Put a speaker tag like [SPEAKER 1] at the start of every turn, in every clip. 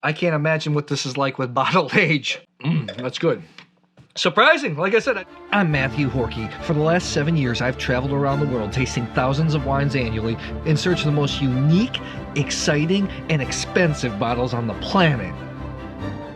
[SPEAKER 1] I can't imagine what this is like with bottled age. That's good. Surprising, like I said. I'm Matthew Horkey. For the last 7 years, I've traveled around the world tasting thousands of wines annually in search of the most unique, exciting, and expensive bottles on the planet.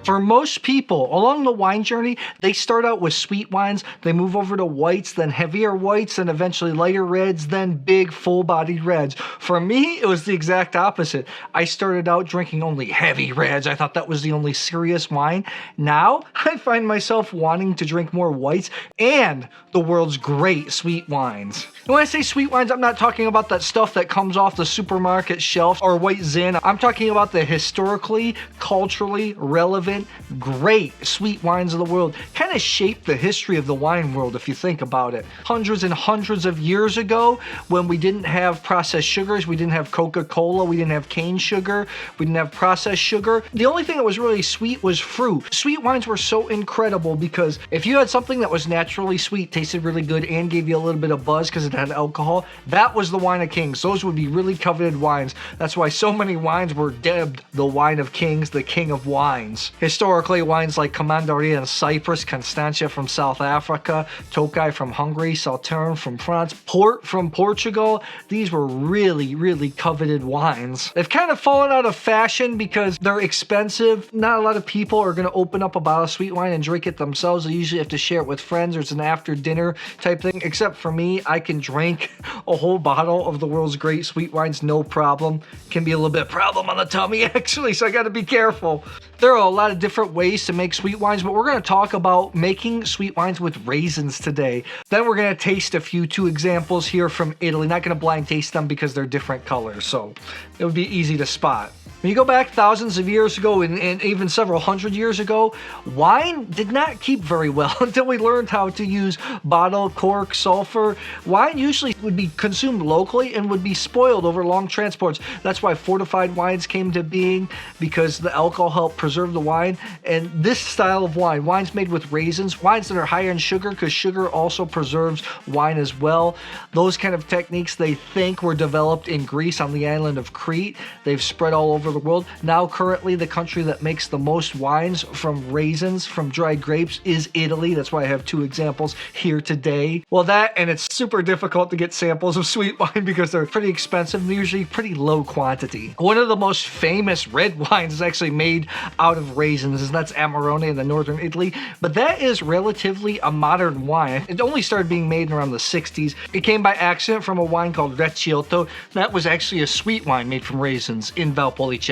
[SPEAKER 1] For most people, along the wine journey, they start out with sweet wines, they move over to whites, then heavier whites, then eventually lighter reds, then big, full-bodied reds. For me, it was the exact opposite. I started out drinking only heavy reds. I thought that was the only serious wine. Now, I find myself wanting to drink more whites and the world's great sweet wines. And when I say sweet wines, I'm not talking about that stuff that comes off the supermarket shelf or white zin. I'm talking about the historically, culturally relevant, great sweet wines of the world. Kind of shaped the history of the wine world if you think about it. Hundreds and hundreds of years ago, when we didn't have processed sugars, we didn't have Coca-Cola, we didn't have cane sugar, we didn't have processed sugar. The only thing that was really sweet was fruit. Sweet wines were so incredible because if you had something that was naturally sweet, tasted really good, and gave you a little bit of buzz because it had alcohol, that was the wine of kings. Those would be really coveted wines. That's why so many wines were dubbed the wine of kings, the king of wines. Historically, wines like Pantelleria in Cyprus, Constantia from South Africa, Tokaji from Hungary, Sauternes from France, Port from Portugal, these were really, really coveted wines. They've kind of fallen out of fashion because they're expensive. Not a lot of people are going to open up a bottle of sweet wine and drink it themselves. They usually have to share it with friends, or it's an after dinner type thing. Except for me, I can drink a whole bottle of the world's great sweet wines, no problem. Can be a little bit of problem on the tummy actually, so I got to be careful. There are a lot of different ways to make sweet wines, but we're going to talk about making sweet wines with raisins today. Then we're going to taste two examples here from Italy. Not going to blind taste them because they're different colors, so it would be easy to spot. When you go back thousands of years ago and even several hundred years ago, wine did not keep very well until we learned how to use bottle, cork, sulfur. Wine usually would be consumed locally and would be spoiled over long transports. That's why fortified wines came to being, because the alcohol helped preserve the wine. And this style of wine, wines made with raisins, wines that are higher in sugar, because sugar also preserves wine as well. Those kind of techniques, they think, were developed in Greece on the island of Crete. They've spread all over the world. Now, currently, the country that makes the most wines from raisins, from dried grapes, is Italy. That's why I have two examples here today. Well, that, and it's super difficult to get samples of sweet wine because they're pretty expensive and usually pretty low quantity. One of the most famous red wines is actually made out of raisins, and that's Amarone in the northern Italy, but that is relatively a modern wine. It only started being made around the 60s. It came by accident from a wine called Recioto. That was actually a sweet wine made from raisins in Valpolicella.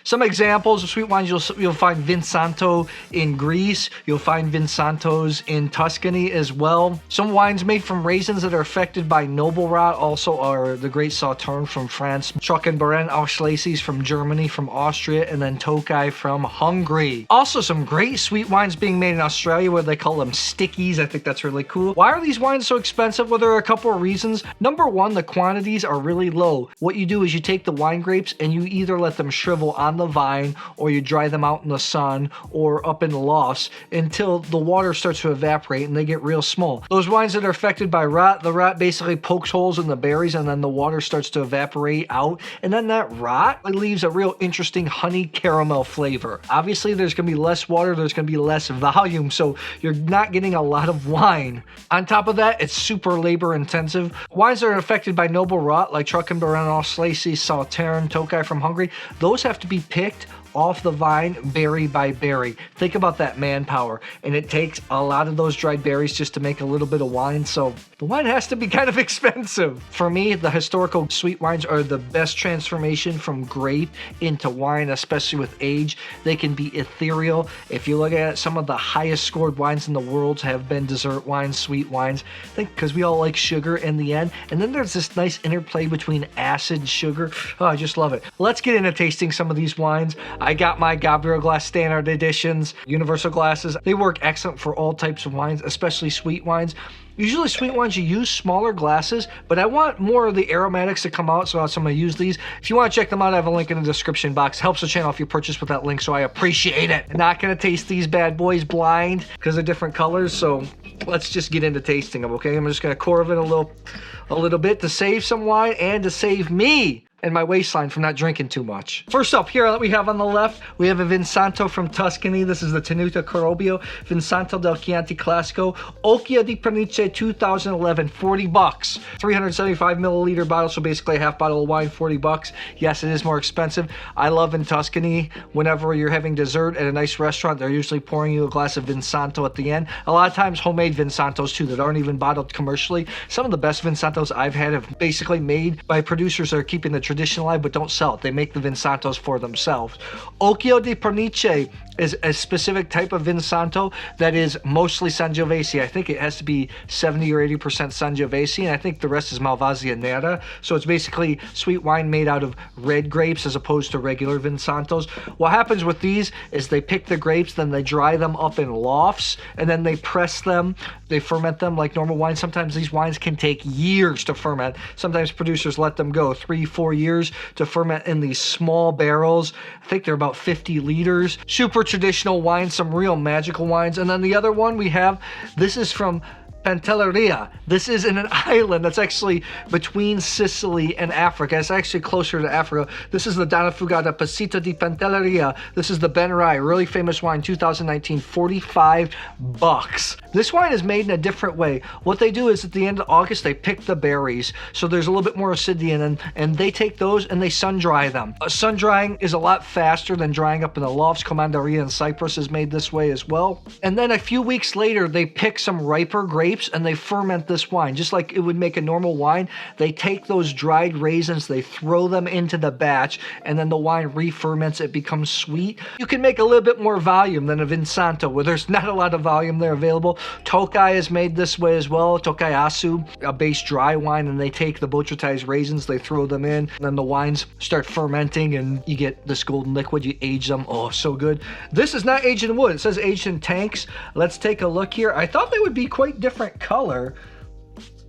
[SPEAKER 1] Some examples of sweet wines, you'll find Vin Santo in Greece. You'll find Vin Santos in Tuscany as well. Some wines made from raisins that are affected by noble rot also are the great Sauternes from France, Trockenbeerenauslese from Germany, from Austria, and then Tokaji from Hungary. Also, some great sweet wines being made in Australia where they call them stickies. I think that's really cool. Why are these wines so expensive? Well, there are a couple of reasons. Number one, the quantities are really low. What you do is you take the wine grapes and you either let them shrivel on the vine, or you dry them out in the sun or up in the lofts until the water starts to evaporate and they get real small. Those wines that are affected by rot, the rot basically pokes holes in the berries and then the water starts to evaporate out, and then that rot leaves a real interesting honey caramel flavor. Obviously, there's going to be less water, there's going to be less volume, so you're not getting a lot of wine. On top of that, it's super labor intensive. Wines that are affected by noble rot, like Trockenbeerenauslese, Sauternes, Tokaji from Hungary, those have to be picked off the vine berry by berry. Think about that manpower, and it takes a lot of those dried berries just to make a little bit of wine, so the wine has to be kind of expensive. For me, the historical sweet wines are the best transformation from grape into wine, especially with age. They can be ethereal. If you look at it, some of the highest scored wines in the world have been dessert wines, sweet wines. I think because we all like sugar in the end, and then there's this nice interplay between acid and sugar. Oh, I just love it. Let's get into tasting some of these wines. I got my Gabriel Glas Standart editions, universal glasses. They work excellent for all types of wines, especially sweet wines. Usually sweet wines, you use smaller glasses, but I want more of the aromatics to come out, so I'm going to use these. If you want to check them out, I have a link in the description box. Helps the channel if you purchase with that link, so I appreciate it. I'm not going to taste these bad boys blind because they're different colors, so let's just get into tasting them, okay? I'm just going to pour of it a little bit to save some wine and to save me and my waistline from not drinking too much. First up here that we have on the left, we have a Vin Santo from Tuscany. This is the Tenuta Carobbio, Vin Santo del Chianti Classico, Occhio di Pernice 2011, 40 bucks. 375 milliliter bottle, so basically a half bottle of wine, 40 bucks. Yes, it is more expensive. I love in Tuscany, whenever you're having dessert at a nice restaurant, they're usually pouring you a glass of Vin Santo at the end. A lot of times homemade Vin Santos too that aren't even bottled commercially. Some of the best Vin Santos I've had have basically made by producers that are keeping the tradition alive but don't sell it. They make the Vin Santos for themselves. Occhio di Pernice is a specific type of Vin Santo that is mostly Sangiovese. I think it has to be 70 or 80% Sangiovese, and I think the rest is Malvasia Nera. So it's basically sweet wine made out of red grapes as opposed to regular Vin Santos. What happens with these is they pick the grapes, then they dry them up in lofts, and then they press them, they ferment them like normal wine. Sometimes these wines can take years to ferment. Sometimes producers let them go 3-4 years to ferment in these small barrels. I think they're about 50 liters. Super traditional wines, some real magical wines. And then the other one we have, this is from Pantelleria. This is in an island that's actually between Sicily and Africa. It's actually closer to Africa. This is the Donnafugata Passito di Pantelleria. This is the Ben Rye, really famous wine, 2019, 45 bucks. This wine is made in a different way. What they do is at the end of August, they pick the berries. So there's a little bit more acidity in them, and they take those and they sun dry them. Sun drying is a lot faster than drying up in the lofts. Commanderia in Cyprus is made this way as well. And then a few weeks later, they pick some riper grapes and they ferment this wine just like it would make a normal wine. They take those dried raisins, they throw them into the batch, and then the wine re-ferments. It becomes sweet. You can make a little bit more volume than a Vin Santo where there's not a lot of volume there available. Tokai is made this way as well. Tokaji Aszú, a base dry wine, and they take the botrytized raisins, they throw them in, and then the wines start fermenting and you get this golden liquid. You age them. Oh, so good. This is not aged in wood. It says aged in tanks. Let's take a look here. I thought they would be quite different color,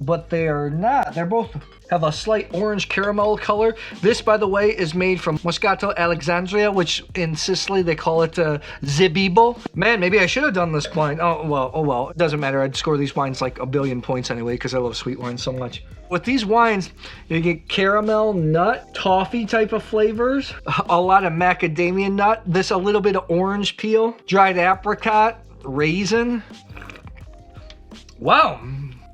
[SPEAKER 1] but they are not. They're both have a slight orange caramel color. This, by the way, is made from Moscato Alexandria, which in Sicily they call it Zebibo. Man, maybe I should have done this blind. Oh well, it doesn't matter. I'd score these wines like 1 billion points anyway because I love sweet wine so much. With these wines, you get caramel, nut, toffee type of flavors, a lot of macadamia nut, this a little bit of orange peel, dried apricot, raisin. Wow,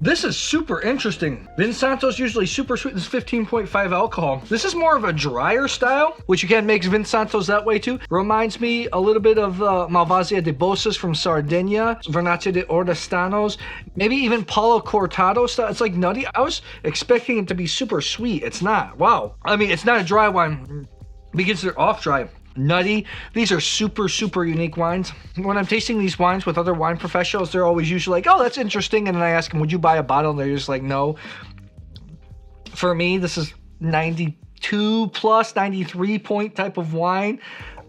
[SPEAKER 1] this is super interesting. Vin Santo's usually super sweet. This is 15.5 alcohol. This is more of a drier style, which again makes Vin Santo's that way too. Reminds me a little bit of Malvasia de Bosas from Sardinia, Vernazza de Ordestanos, maybe even Palo Cortado style. It's like nutty. I was expecting it to be super sweet. It's not. Wow. I mean, it's not a dry wine because they're off dry. Nutty. These are super unique wines. When I'm tasting these wines with other wine professionals, they're always usually like, oh, that's interesting. And then I ask them, would you buy a bottle? And they're just like, no. For me, this is 92 plus, 93 point type of wine.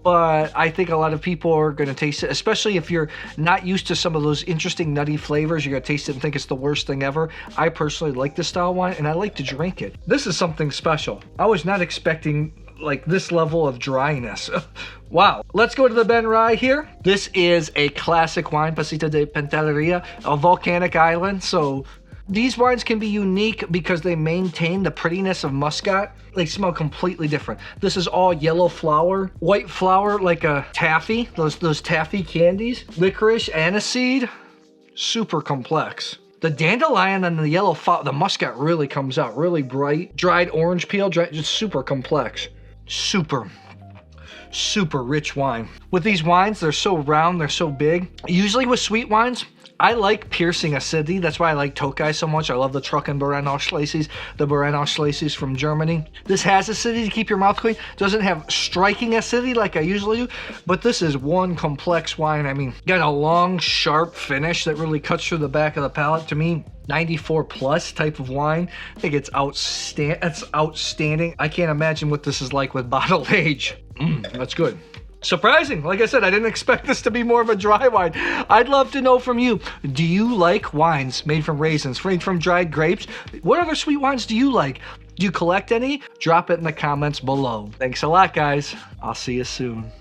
[SPEAKER 1] But I think a lot of people are going to taste it, especially if you're not used to some of those interesting nutty flavors. You're going to taste it and think it's the worst thing ever. I personally like this style of wine, and I like to drink it. This is something special. I was not expecting like this level of dryness. Wow. Let's go to the Ben Rye here. This is a classic wine, Passito de Pantelleria, a volcanic island. So these wines can be unique because they maintain the prettiness of muscat. They smell completely different. This is all yellow flower, white flower like a taffy, those taffy candies, licorice, aniseed, super complex. The dandelion and the yellow the muscat really comes out, really bright. Dried orange peel, just super complex. Super rich wine. With these wines, they're so round, they're so big. Usually with sweet wines, I like piercing acidity. That's why I like Tokai so much. I love the Trockenbeerenauslese, the Beerenauslese from Germany. This has acidity to keep your mouth clean. Doesn't have striking acidity like I usually do, but this is one complex wine. I mean, got a long, sharp finish that really cuts through the back of the palate. To me, 94 plus type of wine. I think it's outstanding. I can't imagine what this is like with bottle age. That's good. Surprising. Like I said, I didn't expect this to be more of a dry wine. I'd love to know from you, do you like wines made from raisins, made from dried grapes? What other sweet wines do you like? Do you collect any? Drop it in the comments below. Thanks a lot, guys. I'll see you soon.